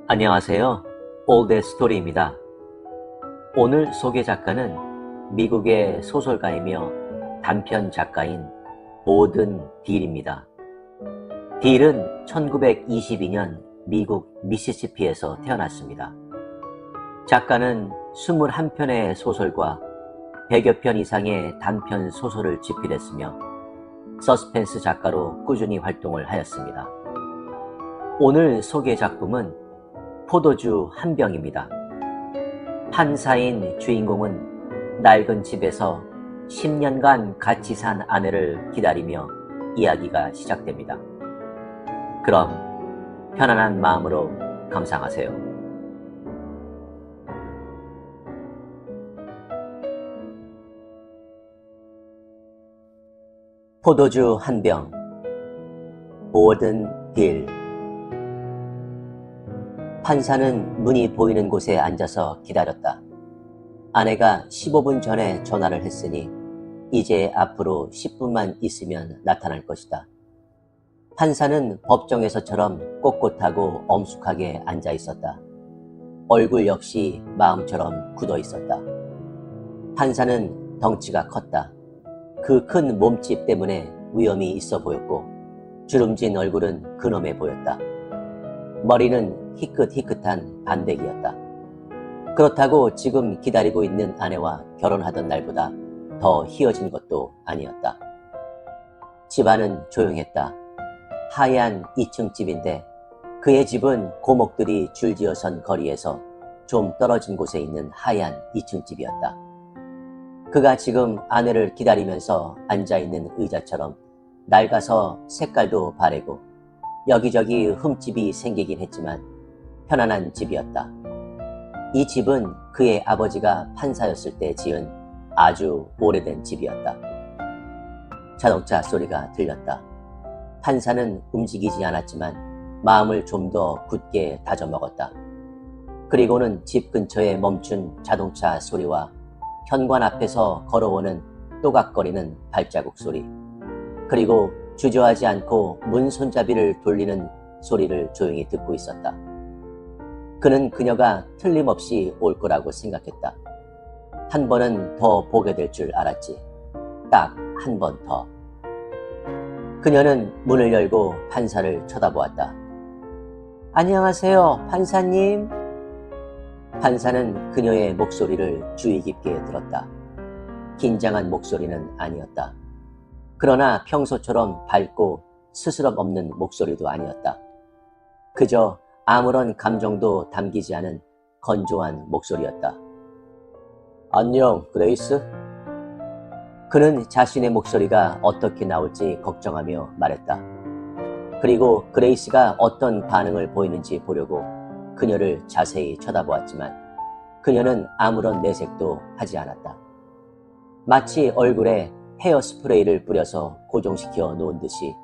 안녕하세요. 올드 스토리입니다. 오늘 소개 작가는 미국의 소설가이며 단편 작가인 오든 딜입니다. 딜은 1922년 미국 미시시피에서 태어났습니다. 작가는 21편의 소설과 100여 편 이상의 단편 소설을 집필했으며 서스펜스 작가로 꾸준히 활동을 하였습니다. 오늘 소개 작품은 포도주 한 병입니다. 판사인 주인공은 낡은 집에서 10년간 같이 산 아내를 기다리며 이야기가 시작됩니다. 그럼 편안한 마음으로 감상하세요. 포도주 한 병, 오든 딜. 판사는 문이 보이는 곳에 앉아서 기다렸다. 아내가 15분 전에 전화를 했으니 이제 앞으로 10분만 있으면 나타날 것이다. 판사는 법정에서처럼 꼿꼿하고 엄숙하게 앉아 있었다. 얼굴 역시 마음처럼 굳어 있었다. 판사는 덩치가 컸다. 그 큰 몸집 때문에 위험이 있어 보였고 주름진 얼굴은 근엄해 보였다. 머리는 희끗희끗한 반대기였다. 그렇다고 지금 기다리고 있는 아내와 결혼하던 날보다 더 희어진 것도 아니었다. 집안은 조용했다. 하얀 2층 집인데 그의 집은 고목들이 줄지어 선 거리에서 좀 떨어진 곳에 있는 하얀 2층 집이었다. 그가 지금 아내를 기다리면서 앉아있는 의자처럼 낡아서 색깔도 바래고 여기저기 흠집이 생기긴 했지만 편안한 집이었다. 이 집은 그의 아버지가 판사였을 때 지은 아주 오래된 집이었다. 자동차 소리가 들렸다. 판사는 움직이지 않았지만 마음을 좀 더 굳게 다져먹었다. 그리고는 집 근처에 멈춘 자동차 소리와 현관 앞에서 걸어오는 또각거리는 발자국 소리, 그리고 주저하지 않고 문 손잡이를 돌리는 소리를 조용히 듣고 있었다. 그는 그녀가 틀림없이 올 거라고 생각했다. 한 번은 더 보게 될 줄 알았지. 딱 한 번 더. 그녀는 문을 열고 판사를 쳐다보았다. 안녕하세요, 판사님. 판사는 그녀의 목소리를 주의 깊게 들었다. 긴장한 목소리는 아니었다. 그러나 평소처럼 밝고 스스럼 없는 목소리도 아니었다. 그저 아무런 감정도 담기지 않은 건조한 목소리였다. 안녕, 그레이스? 그는 자신의 목소리가 어떻게 나올지 걱정하며 말했다. 그리고 그레이스가 어떤 반응을 보이는지 보려고 그녀를 자세히 쳐다보았지만 그녀는 아무런 내색도 하지 않았다. 마치 얼굴에 헤어스프레이를 뿌려서 고정시켜 놓은 듯이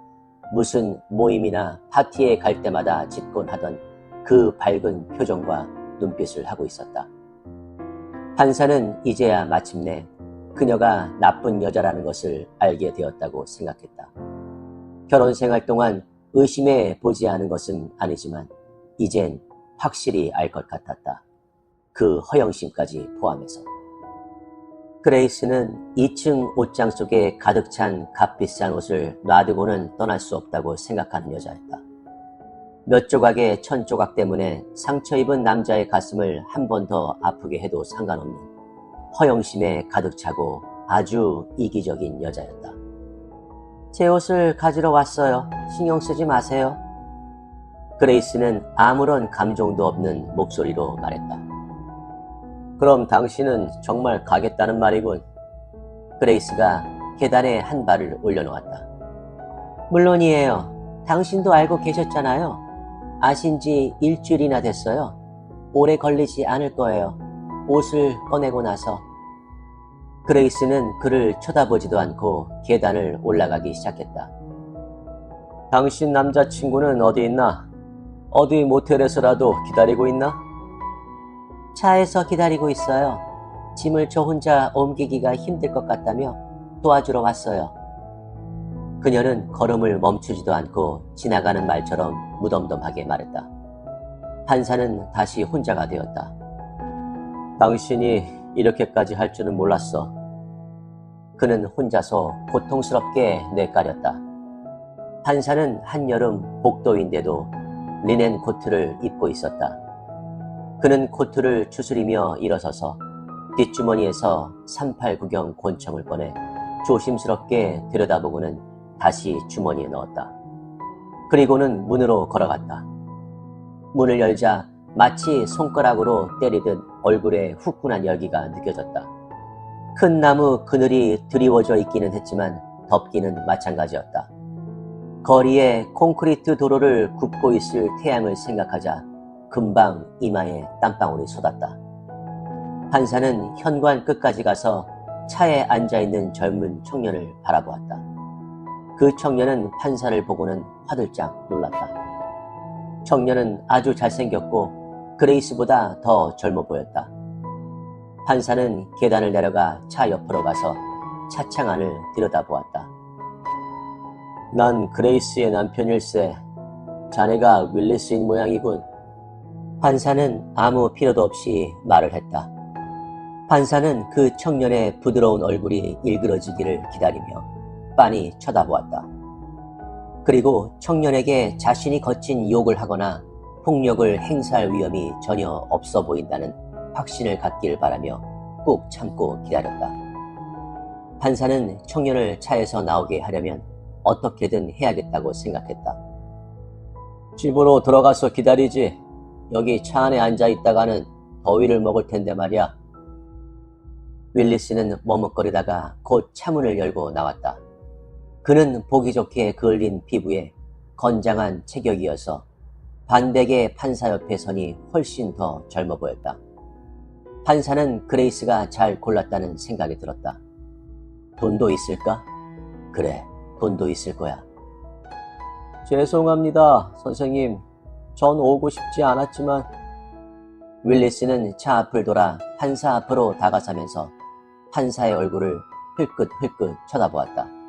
무슨 모임이나 파티에 갈 때마다 짓곤 하던 그 밝은 표정과 눈빛을 하고 있었다. 판사는 이제야 마침내 그녀가 나쁜 여자라는 것을 알게 되었다고 생각했다. 결혼 생활 동안 의심해 보지 않은 것은 아니지만 이젠 확실히 알 것 같았다. 그 허영심까지 포함해서. 그레이스는 2층 옷장 속에 가득 찬 값비싼 옷을 놔두고는 떠날 수 없다고 생각하는 여자였다. 몇 조각의 천 조각 때문에 상처 입은 남자의 가슴을 한 번 더 아프게 해도 상관없는 허영심에 가득 차고 아주 이기적인 여자였다. 제 옷을 가지러 왔어요. 신경 쓰지 마세요. 그레이스는 아무런 감정도 없는 목소리로 말했다. 그럼 당신은 정말 가겠다는 말이군. 그레이스가 계단에 한 발을 올려놓았다. 물론이에요. 당신도 알고 계셨잖아요. 아신 지 일주일이나 됐어요. 오래 걸리지 않을 거예요. 옷을 꺼내고 나서. 그레이스는 그를 쳐다보지도 않고 계단을 올라가기 시작했다. 당신 남자친구는 어디 있나? 어디 모텔에서라도 기다리고 있나? 차에서 기다리고 있어요. 짐을 저 혼자 옮기기가 힘들 것 같다며 도와주러 왔어요. 그녀는 걸음을 멈추지도 않고 지나가는 말처럼 무덤덤하게 말했다. 판사는 다시 혼자가 되었다. 당신이 이렇게까지 할 줄은 몰랐어. 그는 혼자서 고통스럽게 뇌까렸다. 판사는 한여름 복도인데도 리넨 코트를 입고 있었다. 그는 코트를 추스리며 일어서서 뒷주머니에서 389경 권총을 꺼내 조심스럽게 들여다보고는 다시 주머니에 넣었다. 그리고는 문으로 걸어갔다. 문을 열자 마치 손가락으로 때리듯 얼굴에 후끈한 열기가 느껴졌다. 큰 나무 그늘이 드리워져 있기는 했지만 덥기는 마찬가지였다. 거리에 콘크리트 도로를 굽고 있을 태양을 생각하자 금방 이마에 땀방울이 쏟았다. 판사는 현관 끝까지 가서 차에 앉아있는 젊은 청년을 바라보았다. 그 청년은 판사를 보고는 화들짝 놀랐다. 청년은 아주 잘생겼고 그레이스보다 더 젊어 보였다. 판사는 계단을 내려가 차 옆으로 가서 차창 안을 들여다보았다. 난 그레이스의 남편일세. 자네가 윌리스인 모양이군. 판사는 아무 필요도 없이 말을 했다. 판사는 그 청년의 부드러운 얼굴이 일그러지기를 기다리며 빤히 쳐다보았다. 그리고 청년에게 자신이 거친 욕을 하거나 폭력을 행사할 위험이 전혀 없어 보인다는 확신을 갖기를 바라며 꾹 참고 기다렸다. 판사는 청년을 차에서 나오게 하려면 어떻게든 해야겠다고 생각했다. 집으로 들어가서 기다리지. 여기 차 안에 앉아 있다가는 더위를 먹을 텐데 말이야. 윌리스는 머뭇거리다가 곧 차문을 열고 나왔다. 그는 보기 좋게 그을린 피부에 건장한 체격이어서 반백의 판사 옆에 서니 훨씬 더 젊어 보였다. 판사는 그레이스가 잘 골랐다는 생각이 들었다. 돈도 있을까? 그래, 돈도 있을 거야. 죄송합니다, 선생님. 전 오고 싶지 않았지만. 윌리스는 차 앞을 돌아 판사 앞으로 다가서면서 판사의 얼굴을 흘끗흘끗 쳐다보았다.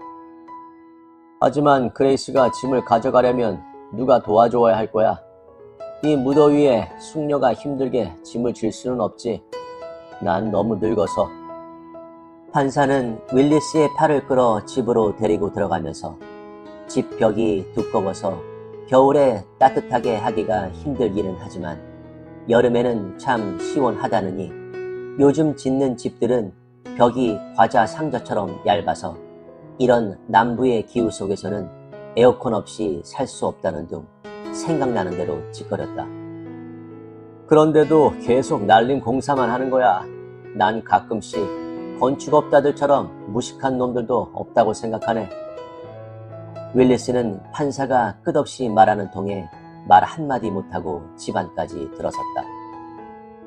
하지만 그레이스가 짐을 가져가려면 누가 도와줘야 할 거야. 이 무더위에 숙녀가 힘들게 짐을 질 수는 없지. 난 너무 늙어서. 판사는 윌리스의 팔을 끌어 집으로 데리고 들어가면서 집 벽이 두꺼워서 겨울에 따뜻하게 하기가 힘들기는 하지만 여름에는 참 시원하다느니 요즘 짓는 집들은 벽이 과자 상자처럼 얇아서 이런 남부의 기후 속에서는 에어컨 없이 살 수 없다는 둥 생각나는 대로 찌꺼렸다. 그런데도 계속 날림 공사만 하는 거야. 난 가끔씩 건축업자들처럼 무식한 놈들도 없다고 생각하네. 윌리스는 판사가 끝없이 말하는 통에 말 한마디 못하고 집안까지 들어섰다.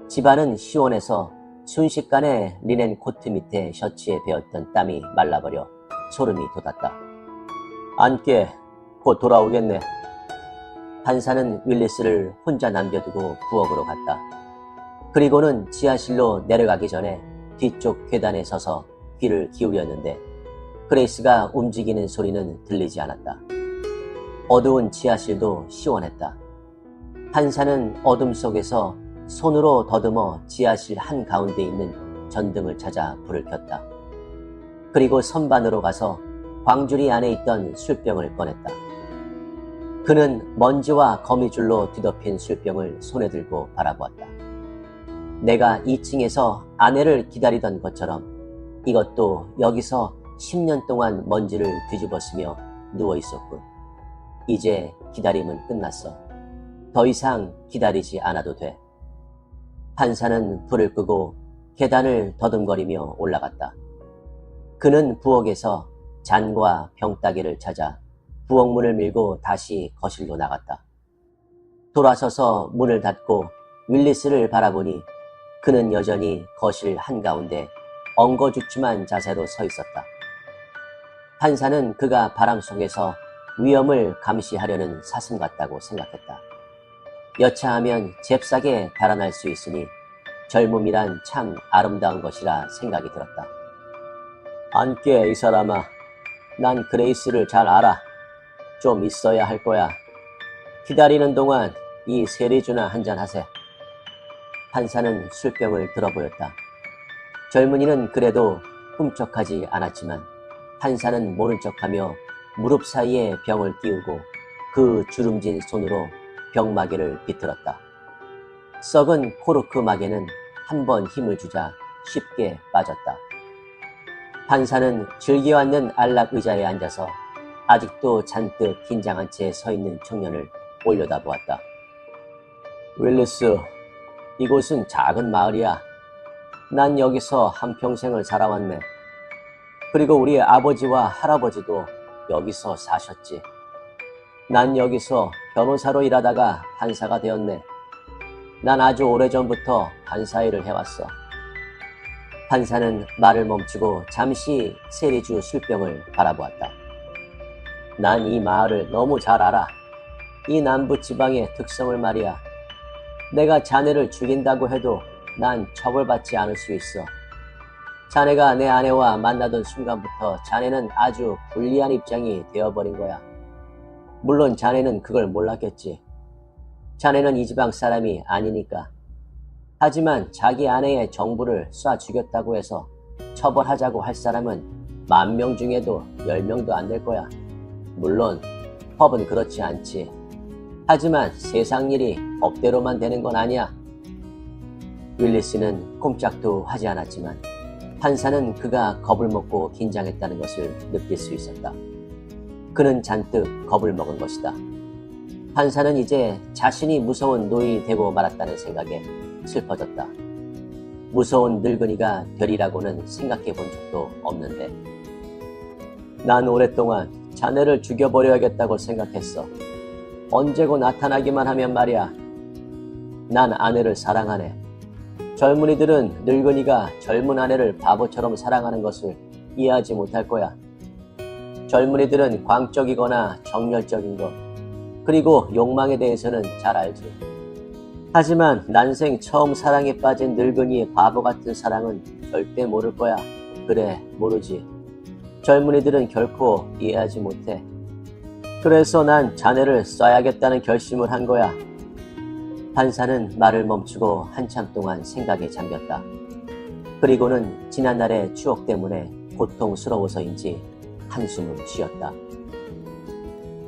집안은 시원해서 순식간에 리넨 코트 밑에 셔츠에 배었던 땀이 말라버려 소름이 돋았다. 앉게, 곧 돌아오겠네. 판사는 윌리스를 혼자 남겨두고 부엌으로 갔다. 그리고는 지하실로 내려가기 전에 뒤쪽 계단에 서서 귀를 기울였는데 그레이스가 움직이는 소리는 들리지 않았다. 어두운 지하실도 시원했다. 판사는 어둠 속에서 손으로 더듬어 지하실 한가운데 있는 전등을 찾아 불을 켰다. 그리고 선반으로 가서 광주리 안에 있던 술병을 꺼냈다. 그는 먼지와 거미줄로 뒤덮인 술병을 손에 들고 바라보았다. 내가 2층에서 아내를 기다리던 것처럼 이것도 여기서 10년 동안 먼지를 뒤집었으며 누워있었군. 이제 기다림은 끝났어. 더 이상 기다리지 않아도 돼. 판사는 불을 끄고 계단을 더듬거리며 올라갔다. 그는 부엌에서 잔과 병따개를 찾아 부엌문을 밀고 다시 거실로 나갔다. 돌아서서 문을 닫고 윌리스를 바라보니 그는 여전히 거실 한가운데 엉거주춤한 자세로 서 있었다. 판사는 그가 바람 속에서 위험을 감시하려는 사슴 같다고 생각했다. 여차하면 잽싸게 달아날 수 있으니 젊음이란 참 아름다운 것이라 생각이 들었다. 앉게, 이 사람아. 난 그레이스를 잘 알아. 좀 있어야 할 거야. 기다리는 동안 이 세리주나 한잔 하세. 판사는 술병을 들어보였다. 젊은이는 그래도 꿈쩍하지 않았지만 판사는 모른 척하며 무릎 사이에 병을 끼우고 그 주름진 손으로 병마개를 비틀었다. 썩은 코르크 마개는 한 번 힘을 주자 쉽게 빠졌다. 판사는 즐겨앉는 안락 의자에 앉아서 아직도 잔뜩 긴장한 채 서 있는 청년을 올려다보았다. 윌리스, 이곳은 작은 마을이야. 난 여기서 한평생을 살아왔네. 그리고 우리 아버지와 할아버지도 여기서 사셨지. 난 여기서 변호사로 일하다가 판사가 되었네. 난 아주 오래전부터 판사 일을 해왔어. 판사는 말을 멈추고 잠시 세리주 술병을 바라보았다. 난 이 마을을 너무 잘 알아. 이 남부지방의 특성을 말이야. 내가 자네를 죽인다고 해도 난 처벌받지 않을 수 있어. 자네가 내 아내와 만나던 순간부터 자네는 아주 불리한 입장이 되어버린 거야. 물론 자네는 그걸 몰랐겠지. 자네는 이 지방 사람이 아니니까. 하지만 자기 아내의 정부를 쏴 죽였다고 해서 처벌하자고 할 사람은 10,000명 중에도 10명도 안 될 거야. 물론 법은 그렇지 않지. 하지만 세상 일이 법대로만 되는 건 아니야. 윌리스는 꼼짝도 하지 않았지만 판사는 그가 겁을 먹고 긴장했다는 것을 느낄 수 있었다. 그는 잔뜩 겁을 먹은 것이다. 판사는 이제 자신이 무서운 노인이 되고 말았다는 생각에 슬퍼졌다. 무서운 늙은이가 되리라고는 생각해 본 적도 없는데. 난 오랫동안 자네를 죽여버려야겠다고 생각했어. 언제고 나타나기만 하면 말이야. 난 아내를 사랑하네. 젊은이들은 늙은이가 젊은 아내를 바보처럼 사랑하는 것을 이해하지 못할 거야. 젊은이들은 광적이거나 정열적인 것, 그리고 욕망에 대해서는 잘 알지. 하지만 난생 처음 사랑에 빠진 늙은이의 바보 같은 사랑은 절대 모를 거야. 그래, 모르지. 젊은이들은 결코 이해하지 못해. 그래서 난 자네를 쏴야겠다는 결심을 한 거야. 판사는 말을 멈추고 한참 동안 생각에 잠겼다. 그리고는 지난날의 추억 때문에 고통스러워서인지 한숨을 쉬었다.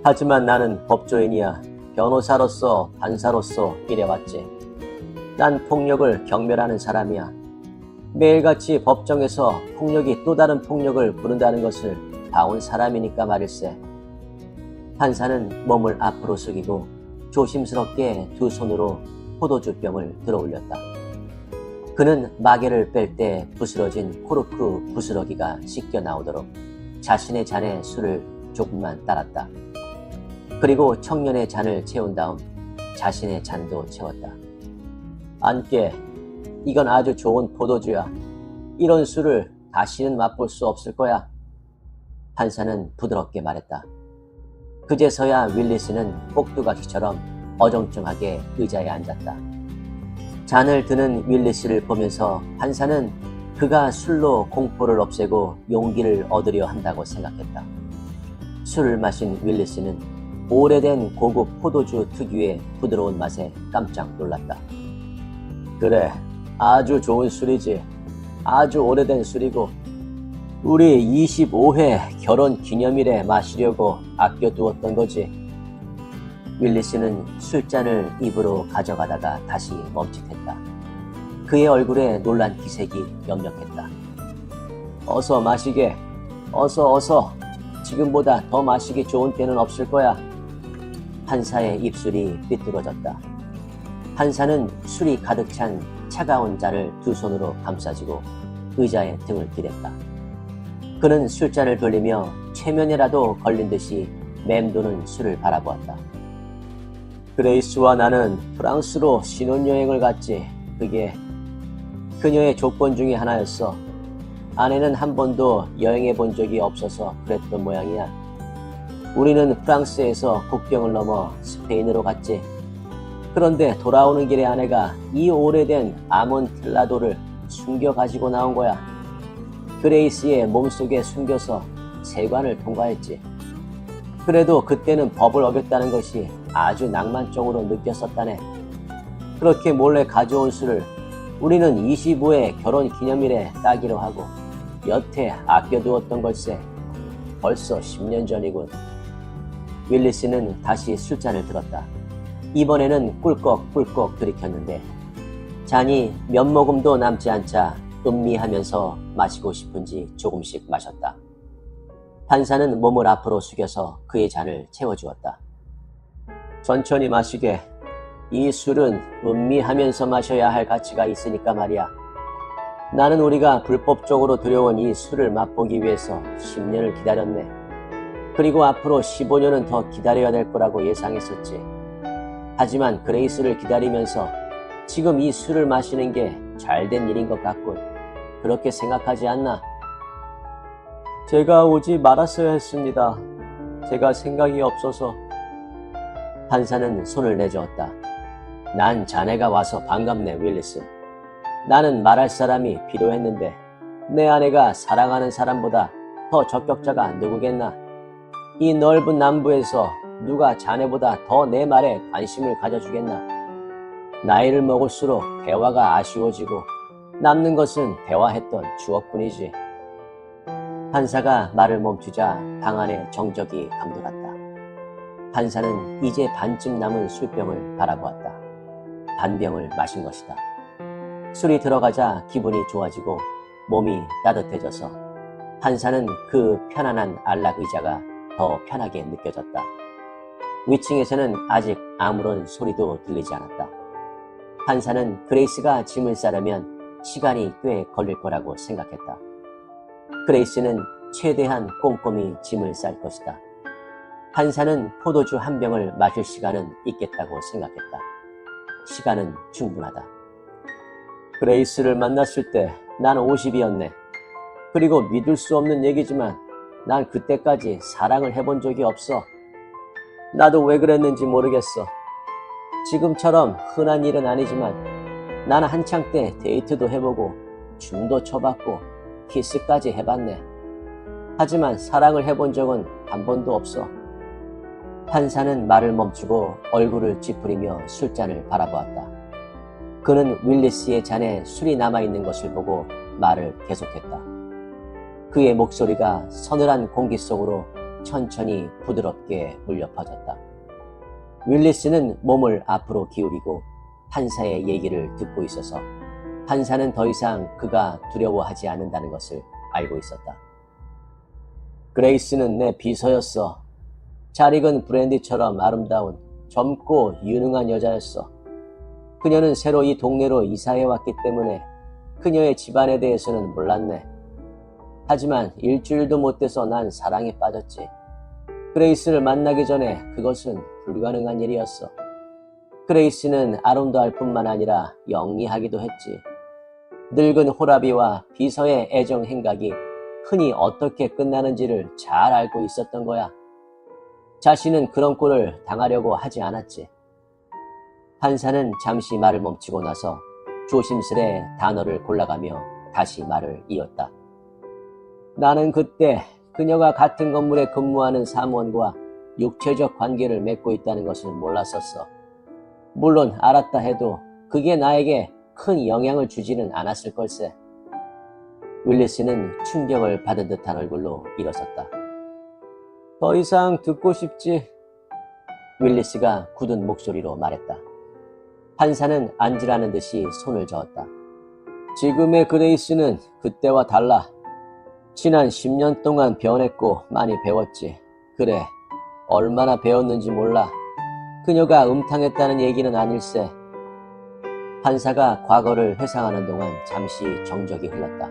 하지만 나는 법조인이야. 변호사로서 판사로서 일해왔지. 난 폭력을 경멸하는 사람이야. 매일같이 법정에서 폭력이 또 다른 폭력을 부른다는 것을 봐온 사람이니까 말일세. 판사는 몸을 앞으로 숙이고 조심스럽게 두 손으로 포도주병을 들어올렸다. 그는 마개를 뺄 때 부스러진 코르크 부스러기가 씻겨 나오도록 자신의 잔에 술을 조금만 따랐다. 그리고 청년의 잔을 채운 다음 자신의 잔도 채웠다. 안깨, 이건 아주 좋은 포도주야. 이런 술을 다시는 맛볼 수 없을 거야. 판사는 부드럽게 말했다. 그제서야 윌리스는 꼭두각시처럼 어정쩡하게 의자에 앉았다. 잔을 드는 윌리스를 보면서 판사는 그가 술로 공포를 없애고 용기를 얻으려 한다고 생각했다. 술을 마신 윌리스는 오래된 고급 포도주 특유의 부드러운 맛에 깜짝 놀랐다. 그래, 아주 좋은 술이지. 아주 오래된 술이고 우리 25회 결혼 기념일에 마시려고 아껴두었던 거지. 윌리스는 술잔을 입으로 가져가다가 다시 멈칫했다. 그의 얼굴에 놀란 기색이 역력했다. 어서 마시게. 어서. 지금보다 더 마시기 좋은 때는 없을 거야. 판사의 입술이 삐뚤어졌다. 판사는 술이 가득 찬 차가운 잔을 두 손으로 감싸쥐고 의자에 등을 기댔다. 그는 술잔을 돌리며 최면이라도 걸린 듯이 맴도는 술을 바라보았다. 그레이스와 나는 프랑스로 신혼여행을 갔지. 그게 그녀의 조건 중에 하나였어. 아내는 한 번도 여행해 본 적이 없어서 그랬던 모양이야. 우리는 프랑스에서 국경을 넘어 스페인으로 갔지. 그런데 돌아오는 길에 아내가 이 오래된 아몬텔라도를 숨겨 가지고 나온 거야. 그레이스의 몸속에 숨겨서 세관을 통과했지. 그래도 그때는 법을 어겼다는 것이 아주 낭만적으로 느꼈었다네. 그렇게 몰래 가져온 술을 우리는 25회 결혼 기념일에 따기로 하고 여태 아껴두었던 걸세. 벌써 10년 전이군. 윌리스는 다시 술잔을 들었다. 이번에는 꿀꺽꿀꺽 들이켰는데 잔이 몇 모금도 남지 않자 음미하면서 마시고 싶은지 조금씩 마셨다. 판사는 몸을 앞으로 숙여서 그의 잔을 채워주었다. 천천히 마시게. 이 술은 음미하면서 마셔야 할 가치가 있으니까 말이야. 나는 우리가 불법적으로 들여온 이 술을 맛보기 위해서 10년을 기다렸네. 그리고 앞으로 15년은 더 기다려야 될 거라고 예상했었지. 하지만 그레이스를 기다리면서 지금 이 술을 마시는 게 잘된 일인 것 같군. 그렇게 생각하지 않나? 제가 오지 말았어야 했습니다. 제가 생각이 없어서. 판사는 손을 내저었다. 난 자네가 와서 반갑네, 윌리스. 나는 말할 사람이 필요했는데 내 아내가 사랑하는 사람보다 더 적격자가 누구겠나? 이 넓은 남부에서 누가 자네보다 더 내 말에 관심을 가져주겠나? 나이를 먹을수록 대화가 아쉬워지고 남는 것은 대화했던 추억뿐이지. 판사가 말을 멈추자 방 안에 정적이 감돌았다. 판사는 이제 반쯤 남은 술병을 바라보았다. 반병을 마신 것이다. 술이 들어가자 기분이 좋아지고 몸이 따뜻해져서 판사는 그 편안한 안락 의자가 더 편하게 느껴졌다. 위층에서는 아직 아무런 소리도 들리지 않았다. 판사는 그레이스가 짐을 싸려면 시간이 꽤 걸릴 거라고 생각했다. 그레이스는 최대한 꼼꼼히 짐을 쌀 것이다. 판사는 포도주 한 병을 마실 시간은 있겠다고 생각했다. 시간은 충분하다. 그레이스를 만났을 때 난 50이었네. 그리고 믿을 수 없는 얘기지만 난 그때까지 사랑을 해본 적이 없어. 나도 왜 그랬는지 모르겠어. 지금처럼 흔한 일은 아니지만 나는 한창 때 데이트도 해보고 춤도 춰봤고 키스까지 해봤네. 하지만 사랑을 해본 적은 한 번도 없어. 판사는 말을 멈추고 얼굴을 찌푸리며 술잔을 바라보았다. 그는 윌리스의 잔에 술이 남아있는 것을 보고 말을 계속했다. 그의 목소리가 서늘한 공기 속으로 천천히 부드럽게 울려 퍼졌다. 윌리스는 몸을 앞으로 기울이고 판사의 얘기를 듣고 있어서 판사는 더 이상 그가 두려워하지 않는다는 것을 알고 있었다. 그레이스는 내 비서였어. 잘 익은 브랜디처럼 아름다운 젊고 유능한 여자였어. 그녀는 새로 이 동네로 이사해 왔기 때문에 그녀의 집안에 대해서는 몰랐네. 하지만 일주일도 못 돼서 난 사랑에 빠졌지. 그레이스를 만나기 전에 그것은 불가능한 일이었어. 그레이스는 아름다울 뿐만 아니라 영리하기도 했지. 늙은 호라비와 비서의 애정 행각이 흔히 어떻게 끝나는지를 잘 알고 있었던 거야. 자신은 그런 꼴을 당하려고 하지 않았지. 판사는 잠시 말을 멈추고 나서 조심스레 단어를 골라가며 다시 말을 이었다. 나는 그때 그녀가 같은 건물에 근무하는 사무원과 육체적 관계를 맺고 있다는 것을 몰랐었어. 물론 알았다 해도 그게 나에게 큰 영향을 주지는 않았을 걸세. 윌리스는 충격을 받은 듯한 얼굴로 일어섰다. 더 이상 듣고 싶지. 윌리스가 굳은 목소리로 말했다. 판사는 앉으라는 듯이 손을 저었다. 지금의 그레이스는 그때와 달라. 지난 10년 동안 변했고 많이 배웠지. 그래, 얼마나 배웠는지 몰라. 그녀가 음탕했다는 얘기는 아닐세. 판사가 과거를 회상하는 동안 잠시 정적이 흘렀다.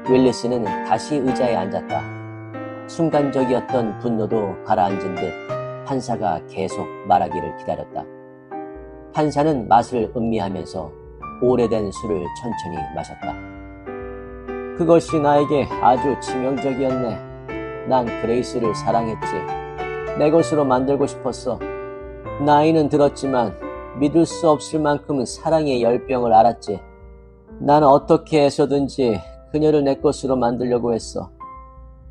윌리스는 다시 의자에 앉았다. 순간적이었던 분노도 가라앉은 듯 판사가 계속 말하기를 기다렸다. 판사는 맛을 음미하면서 오래된 술을 천천히 마셨다. 그것이 나에게 아주 치명적이었네. 난 그레이스를 사랑했지. 내 것으로 만들고 싶었어. 나이는 들었지만 믿을 수 없을 만큼 사랑의 열병을 알았지. 나는 어떻게 해서든지 그녀를 내 것으로 만들려고 했어.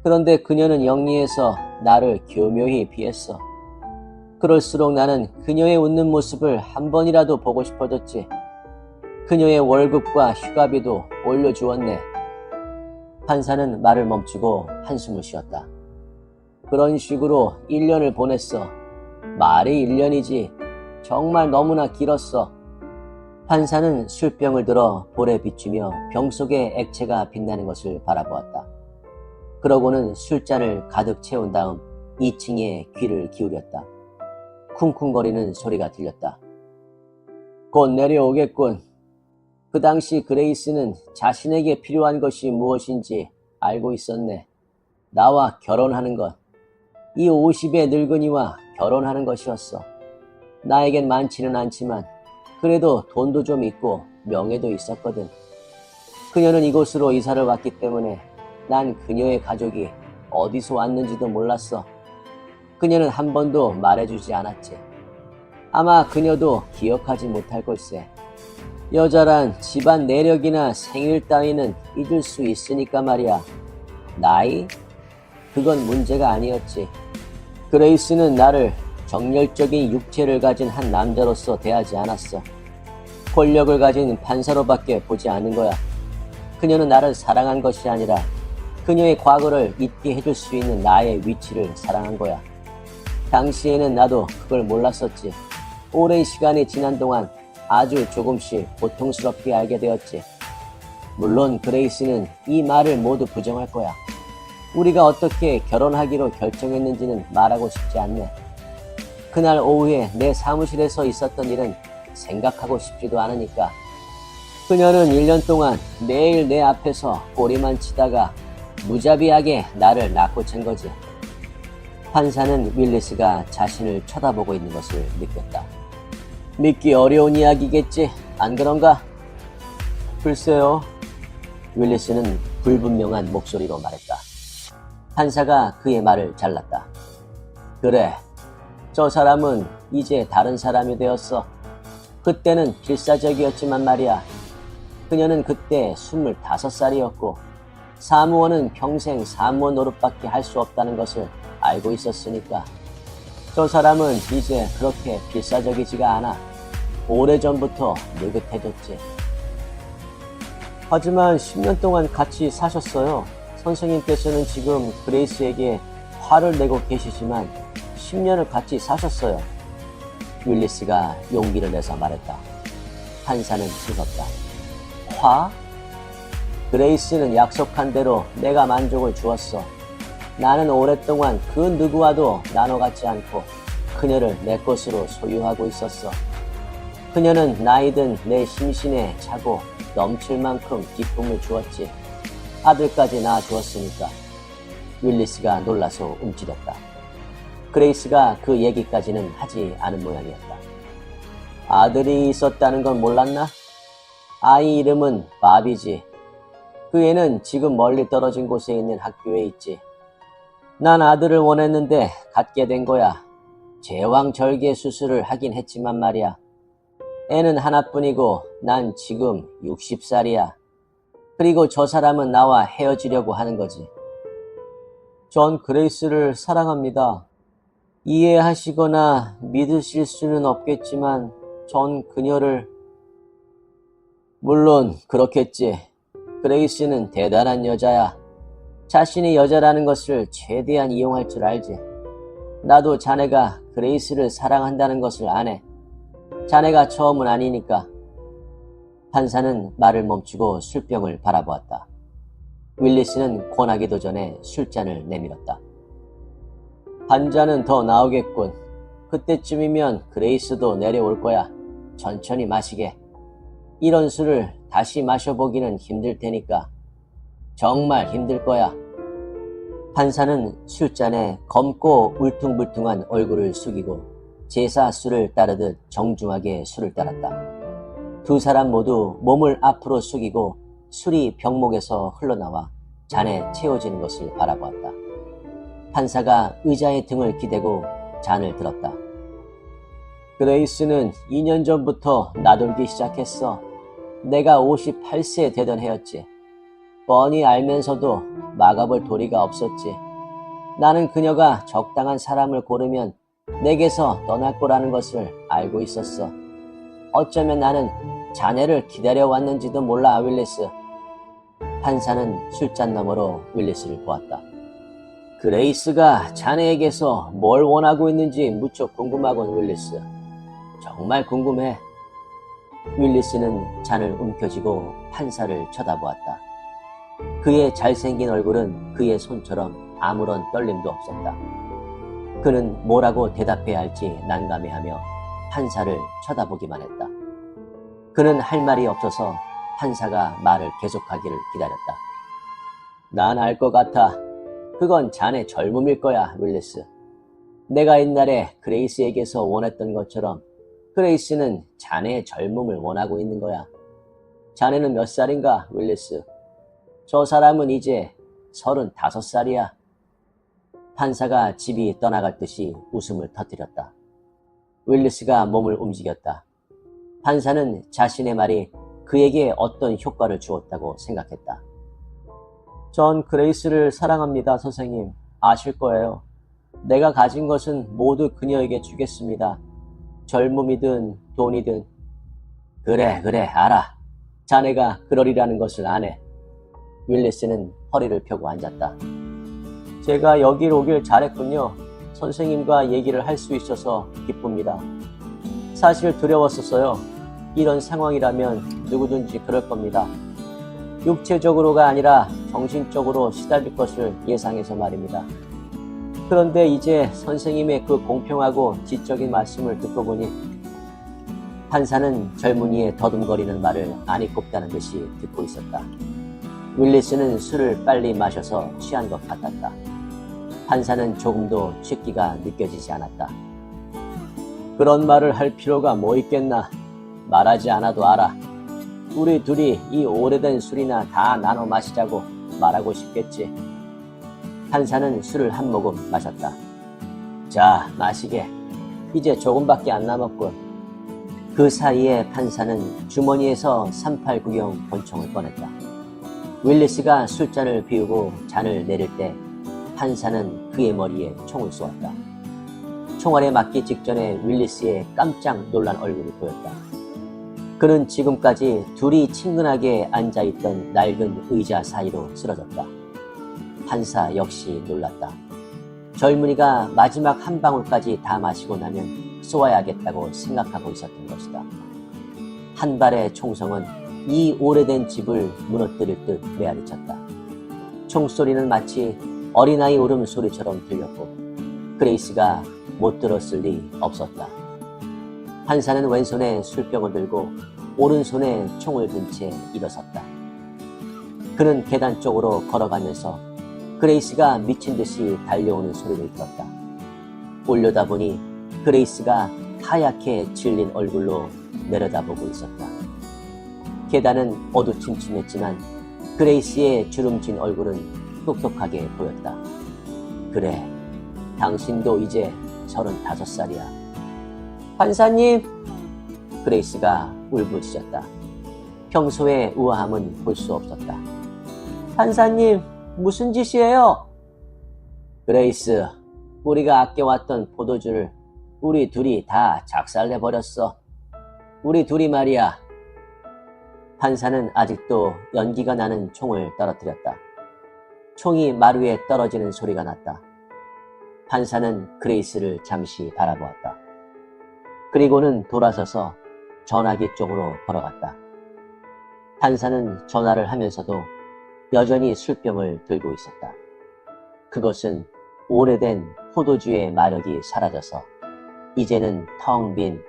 그런데 그녀는 영리해서 나를 교묘히 피했어. 그럴수록 나는 그녀의 웃는 모습을 한 번이라도 보고 싶어졌지. 그녀의 월급과 휴가비도 올려주었네. 판사는 말을 멈추고 한숨을 쉬었다. 그런 식으로 1년을 보냈어. 말이 1년이지. 정말 너무나 길었어. 판사는 술병을 들어 볼에 비추며 병 속에 액체가 빛나는 것을 바라보았다. 그러고는 술잔을 가득 채운 다음 2층에 귀를 기울였다. 쿵쿵거리는 소리가 들렸다. 곧 내려오겠군. 그 당시 그레이스는 자신에게 필요한 것이 무엇인지 알고 있었네. 나와 결혼하는 것. 이 50의 늙은이와 결혼하는 것이었어. 나에겐 많지는 않지만 그래도 돈도 좀 있고 명예도 있었거든. 그녀는 이곳으로 이사를 왔기 때문에 난 그녀의 가족이 어디서 왔는지도 몰랐어. 그녀는 한 번도 말해주지 않았지. 아마 그녀도 기억하지 못할 걸세. 여자란 집안 내력이나 생일 따위는 잊을 수 있으니까 말이야. 나이? 그건 문제가 아니었지. 그레이스는 나를 정열적인 육체를 가진 한 남자로서 대하지 않았어. 권력을 가진 판사로밖에 보지 않는 거야. 그녀는 나를 사랑한 것이 아니라 그녀의 과거를 잊게 해줄 수 있는 나의 위치를 사랑한 거야. 당시에는 나도 그걸 몰랐었지. 오랜 시간이 지난 동안 아주 조금씩 고통스럽게 알게 되었지. 물론 그레이스는 이 말을 모두 부정할 거야. 우리가 어떻게 결혼하기로 결정했는지는 말하고 싶지 않네. 그날 오후에 내 사무실에서 있었던 일은 생각하고 싶지도 않으니까. 그녀는 1년 동안 매일 내 앞에서 꼬리만 치다가 무자비하게 나를 낳고 챈 거지. 판사는 윌리스가 자신을 쳐다보고 있는 것을 느꼈다. 믿기 어려운 이야기겠지, 안 그런가? 글쎄요. 윌리스는 불분명한 목소리로 말했다. 판사가 그의 말을 잘랐다. 그래, 저 사람은 이제 다른 사람이 되었어. 그때는 필사적이었지만 말이야. 그녀는 그때 25살이었고 사무원은 평생 사무원 노릇밖에 할 수 없다는 것을 알고 있었으니까. 저 사람은 이제 그렇게 필사적이지가 않아. 오래전부터 느긋해졌지. 하지만 10년 동안 같이 사셨어요. 선생님께서는 지금 그레이스에게 화를 내고 계시지만 10년을 같이 사셨어요. 윌리스가 용기를 내서 말했다. 판사는 웃었다. 화? 그레이스는 약속한 대로 내가 만족을 주었어. 나는 오랫동안 그 누구와도 나눠 갖지 않고 그녀를 내 것으로 소유하고 있었어. 그녀는 나이든 내 심신에 차고 넘칠 만큼 기쁨을 주었지. 아들까지 낳아주었으니까. 윌리스가 놀라서 움츠렸다. 그레이스가 그 얘기까지는 하지 않은 모양이었다. 아들이 있었다는 건 몰랐나? 아이 이름은 바비지. 그 애는 지금 멀리 떨어진 곳에 있는 학교에 있지. 난 아들을 원했는데 갖게 된 거야. 제왕절개 수술을 하긴 했지만 말이야. 애는 하나뿐이고 난 지금 60살이야. 그리고 저 사람은 나와 헤어지려고 하는 거지. 전 그레이스를 사랑합니다. 이해하시거나 믿으실 수는 없겠지만 전 그녀를... 물론 그렇겠지. 그레이스는 대단한 여자야. 자신이 여자라는 것을 최대한 이용할 줄 알지. 나도 자네가 그레이스를 사랑한다는 것을 아네. 자네가 처음은 아니니까. 판사는 말을 멈추고 술병을 바라보았다. 윌리스는 권하기도 전에 술잔을 내밀었다. 한 잔은 더 나오겠군. 그때쯤이면 그레이스도 내려올 거야. 천천히 마시게. 이런 술을 다시 마셔보기는 힘들 테니까. 정말 힘들 거야. 판사는 술잔에 검고 울퉁불퉁한 얼굴을 숙이고 제사 술을 따르듯 정중하게 술을 따랐다. 두 사람 모두 몸을 앞으로 숙이고 술이 병목에서 흘러나와 잔에 채워지는 것을 바라보았다. 판사가 의자에 등을 기대고 잔을 들었다. 그레이스는 2년 전부터 나돌기 시작했어. 내가 58세 되던 해였지. 뻔히 알면서도 막아볼 도리가 없었지. 나는 그녀가 적당한 사람을 고르면 내게서 떠날 거라는 것을 알고 있었어. 어쩌면 나는 자네를 기다려왔는지도 몰라, 윌리스. 판사는 술잔 너머로 윌리스를 보았다. 그레이스가 자네에게서 뭘 원하고 있는지 무척 궁금하군, 윌리스. 정말 궁금해. 윌리스는 잔을 움켜쥐고 판사를 쳐다보았다. 그의 잘생긴 얼굴은 그의 손처럼 아무런 떨림도 없었다. 그는 뭐라고 대답해야 할지 난감해하며 판사를 쳐다보기만 했다. 그는 할 말이 없어서 판사가 말을 계속하기를 기다렸다. 난 알 것 같아. 그건 자네 젊음일 거야, 윌리스. 내가 옛날에 그레이스에게서 원했던 것처럼 그레이스는 자네의 젊음을 원하고 있는 거야. 자네는 몇 살인가, 윌리스? 저 사람은 이제 35살이야. 판사가 집이 떠나갈 듯이 웃음을 터뜨렸다. 윌리스가 몸을 움직였다. 판사는 자신의 말이 그에게 어떤 효과를 주었다고 생각했다. 전 그레이스를 사랑합니다, 선생님. 아실 거예요. 내가 가진 것은 모두 그녀에게 주겠습니다. 젊음이든 돈이든. 그래, 알아. 자네가 그러리라는 것을 아네. 윌리스는 허리를 펴고 앉았다. 제가 여길 오길 잘했군요. 선생님과 얘기를 할 수 있어서 기쁩니다. 사실 두려웠었어요. 이런 상황이라면 누구든지 그럴 겁니다. 육체적으로가 아니라 정신적으로 시달릴 것을 예상해서 말입니다. 그런데 이제 선생님의 그 공평하고 지적인 말씀을 듣고 보니 판사는 젊은이의 더듬거리는 말을 아니 꼽다는 듯이 듣고 있었다. 윌리스는 술을 빨리 마셔서 취한 것 같았다. 판사는 조금도 취기가 느껴지지 않았다. 그런 말을 할 필요가 뭐 있겠나. 말하지 않아도 알아. 우리 둘이 이 오래된 술이나 다 나눠 마시자고 말하고 싶겠지. 판사는 술을 한 모금 마셨다. 자, 마시게. 이제 조금밖에 안 남았군. 그 사이에 판사는 주머니에서 389경 권총을 꺼냈다. 윌리스가 술잔을 비우고 잔을 내릴 때 판사는 그의 머리에 총을 쏘았다. 총알에 맞기 직전에 윌리스의 깜짝 놀란 얼굴이 보였다. 그는 지금까지 둘이 친근하게 앉아있던 낡은 의자 사이로 쓰러졌다. 판사 역시 놀랐다. 젊은이가 마지막 한 방울까지 다 마시고 나면 쏘아야겠다고 생각하고 있었던 것이다. 한 발의 총성은 이 오래된 집을 무너뜨릴 듯 메아리쳤다. 총소리는 마치 어린아이 울음소리처럼 들렸고 그레이스가 못 들었을 리 없었다. 판사는 왼손에 술병을 들고 오른손에 총을 든 채 일어섰다. 그는 계단 쪽으로 걸어가면서 그레이스가 미친 듯이 달려오는 소리를 들었다. 올려다보니 그레이스가 하얗게 질린 얼굴로 내려다보고 있었다. 계단은 어두침침했지만 그레이스의 주름진 얼굴은 똑똑하게 보였다. 그래, 당신도 이제 35살이야. 판사님! 그레이스가 울부짖었다. 평소의 우아함은 볼 수 없었다. 판사님, 무슨 짓이에요? 그레이스, 우리가 아껴왔던 포도주를 우리 둘이 다 작살내버렸어. 우리 둘이 말이야. 판사는 아직도 연기가 나는 총을 떨어뜨렸다. 총이 마루에 떨어지는 소리가 났다. 판사는 그레이스를 잠시 바라보았다. 그리고는 돌아서서 전화기 쪽으로 걸어갔다. 판사는 전화를 하면서도 여전히 술병을 들고 있었다. 그것은 오래된 포도주의 마력이 사라져서 이제는 텅 빈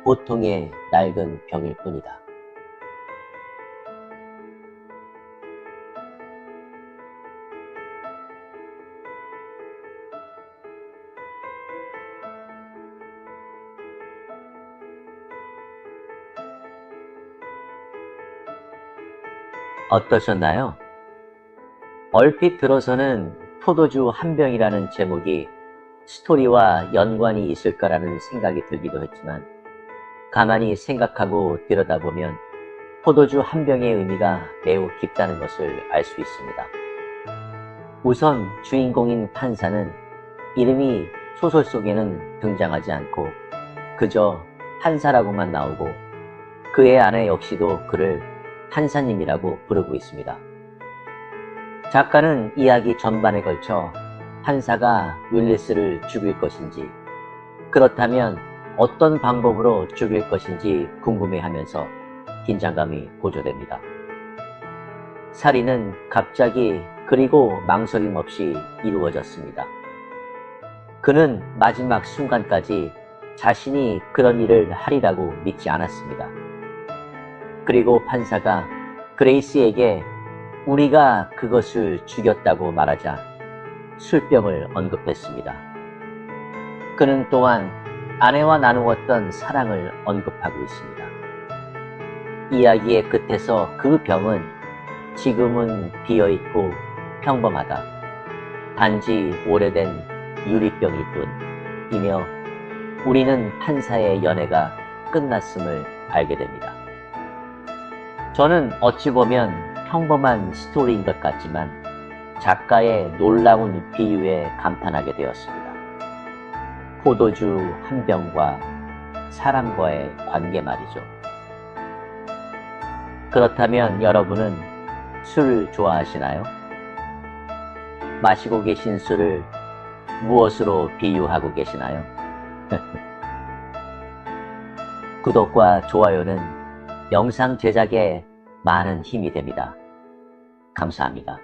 보통의 낡은 병일 뿐이다. 어떠셨나요? 얼핏 들어서는 포도주 한 병이라는 제목이 스토리와 연관이 있을까라는 생각이 들기도 했지만 가만히 생각하고 들여다보면 포도주 한 병의 의미가 매우 깊다는 것을 알 수 있습니다. 우선 주인공인 판사는 이름이 소설 속에는 등장하지 않고 그저 판사라고만 나오고 그의 아내 역시도 그를 판사님이라고 부르고 있습니다. 작가는 이야기 전반에 걸쳐 판사가 윌리스를 죽일 것인지, 그렇다면 어떤 방법으로 죽일 것인지 궁금해하면서 긴장감이 고조됩니다. 살인은 갑자기 그리고 망설임 없이 이루어졌습니다. 그는 마지막 순간까지 자신이 그런 일을 하리라고 믿지 않았습니다. 그리고 판사가 그레이스에게 우리가 그것을 죽였다고 말하자 술병을 언급했습니다. 그는 또한 아내와 나누었던 사랑을 언급하고 있습니다. 이야기의 끝에서 그 병은 지금은 비어있고 평범하다. 단지 오래된 유리병일 뿐이며 우리는 판사의 연애가 끝났음을 알게 됩니다. 저는 어찌 보면 평범한 스토리인 것 같지만 작가의 놀라운 비유에 감탄하게 되었습니다. 포도주 한 병과 사람과의 관계 말이죠. 그렇다면 여러분은 술 좋아하시나요? 마시고 계신 술을 무엇으로 비유하고 계시나요? 구독과 좋아요는 영상 제작에 많은 힘이 됩니다. 감사합니다.